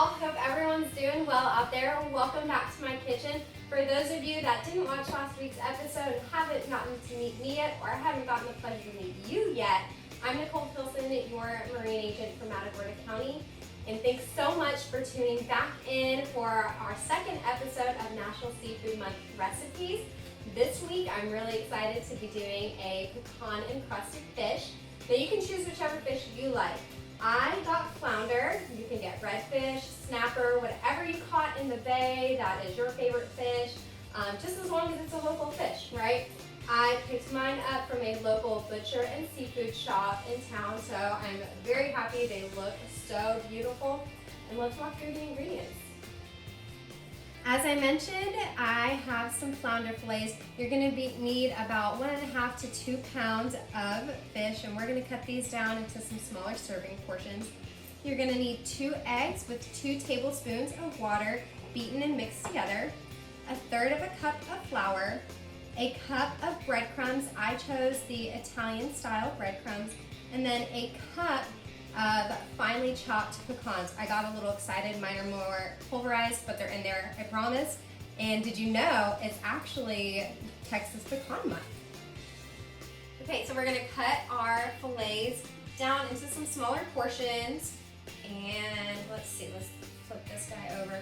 y'all. Hope everyone's doing well out there. Welcome back to my kitchen. For those of you that didn't watch last week's episode and haven't gotten to meet me yet, or haven't gotten the pleasure to meet you yet, I'm Nicole Pilson, your marine agent from Matagorda County. And thanks so much for tuning back in for our second episode of National Seafood Month recipes. This week, I'm really excited to be doing a pecan encrusted fish. Now you can choose whichever fish you like. I got flounder. You can get redfish, snapper, whatever you caught in the bay that is your favorite fish, just as long as it's a local fish, right? I picked mine up from a local butcher and seafood shop in town, so I'm very happy. They look so beautiful. And let's walk through the ingredients. As I mentioned, I have some flounder fillets. You're gonna need about 1.5 to 2 pounds of fish, and we're gonna cut these down into some smaller serving portions. You're gonna need 2 eggs with 2 tablespoons of water beaten and mixed together, 1/3 cup of flour, a cup of breadcrumbs. I chose the Italian style breadcrumbs, and then a cup of finely chopped pecans. I got a little excited. Mine are more pulverized, but they're in there, I promise. And did you know it's actually Texas Pecan Month? Okay, so we're gonna cut our fillets down into some smaller portions. And let's see, let's flip this guy over.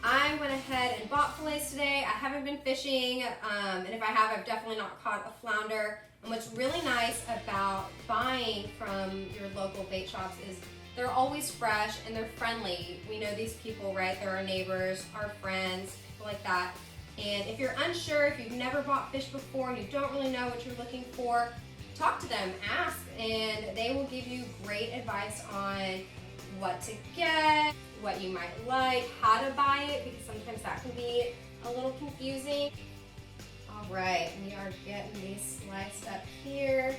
I went ahead and bought fillets today. I haven't been fishing, and if I have, I've definitely not caught a flounder. And what's really nice about buying from your local bait shops is they're always fresh and they're friendly. We know these people, right? They're our neighbors, our friends, people like that. And if you're unsure, if you've never bought fish before and you don't really know what you're looking for, talk to them, ask, and they will give you great advice on what to get, what you might like, how to buy it, because sometimes that can be a little confusing. All right, we are getting these sliced up here.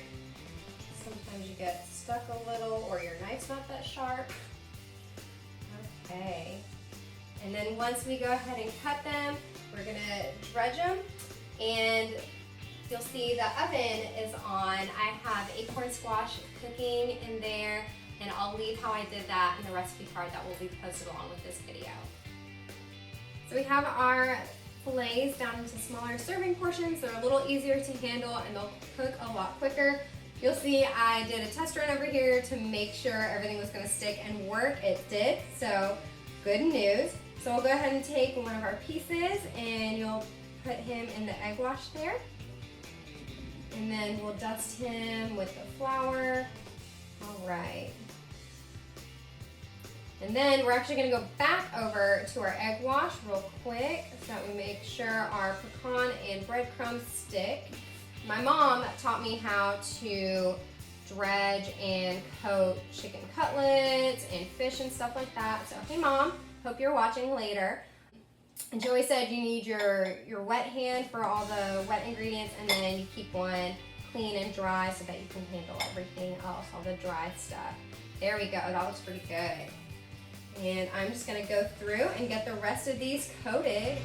Sometimes you get stuck a little or your knife's not that sharp. Okay, and then once we go ahead and cut them, we're gonna dredge them, and you'll see the oven is on. I have acorn squash cooking in there, and I'll leave how I did that in the recipe card that will be posted along with this video. So we have our fillets down into smaller serving portions. They're a little easier to handle and they'll cook a lot quicker. You'll see I did a test run over here to make sure everything was gonna stick and work. It did, so good news. So we'll go ahead and take one of our pieces and you'll put him in the egg wash there. And then we'll dust him with the flour. All right. And then we're actually gonna go back over to our egg wash real quick so that we make sure our pecan and breadcrumbs stick. My mom taught me how to dredge and coat chicken cutlets and fish and stuff like that. So, hey Mom, hope you're watching later. And Joey said you need your wet hand for all the wet ingredients, and then you keep one clean and dry so that you can handle everything else, all the dry stuff. There we go, that looks pretty good. And I'm just gonna go through and get the rest of these coated.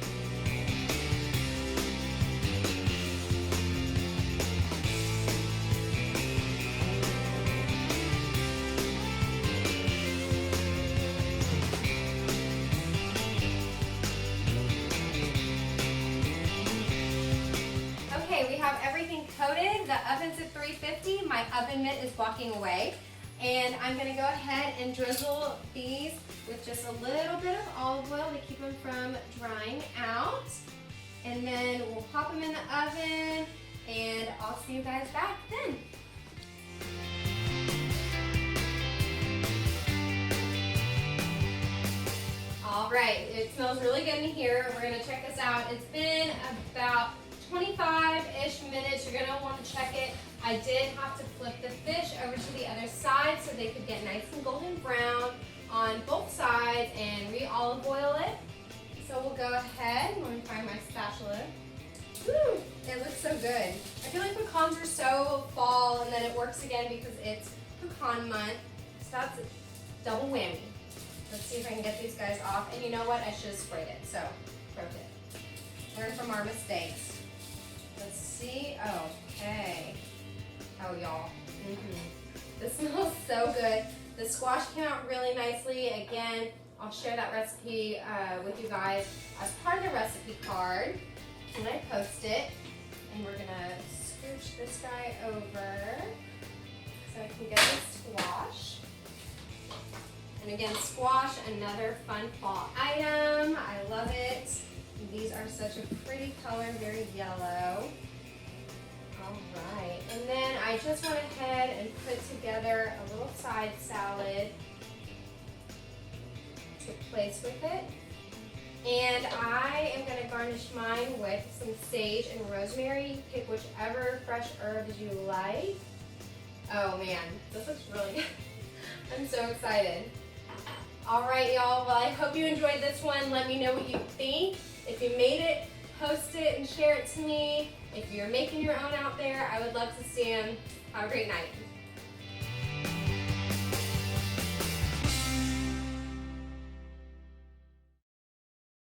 Okay, we have everything coated. The oven's at 350. My oven mitt is walking away. And I'm gonna go ahead and drizzle these with just a little bit of olive oil to keep them from drying out. And then we'll pop them in the oven, and I'll see you guys back then. All right, it smells really good in here. We're gonna check this out. It's been about 25-ish minutes. You're gonna want to check it. I did have to flip the fish over to the other side so they could get nice and golden brown on both sides and re-olive oil it. So we'll go ahead, let me find my spatula. Woo, it looks so good. I feel like pecans are so fall, and then it works again because it's pecan month. So that's a double whammy. Let's see if I can get these guys off. And you know what? I should have sprayed it. So, pro tip. Learn from our mistakes. Let's see. Okay. Oh, y'all. This smells so good. The squash came out really nicely. Again, I'll share that recipe with you guys as part of the recipe card when I post it. And we're gonna scooch this guy over so I can get the squash. And again, squash, another fun fall item. I love it. These are such a pretty color, very yellow. All right, and then I just went ahead and put together a little side salad to place with it. And I am gonna garnish mine with some sage and rosemary. Pick whichever fresh herbs you like. Oh man, this looks really good. I'm so excited. All right, y'all, well, I hope you enjoyed this one. Let me know what you think. If you made it, post it and share it to me. If you're making your own out there, I would love to see them. Have a great night.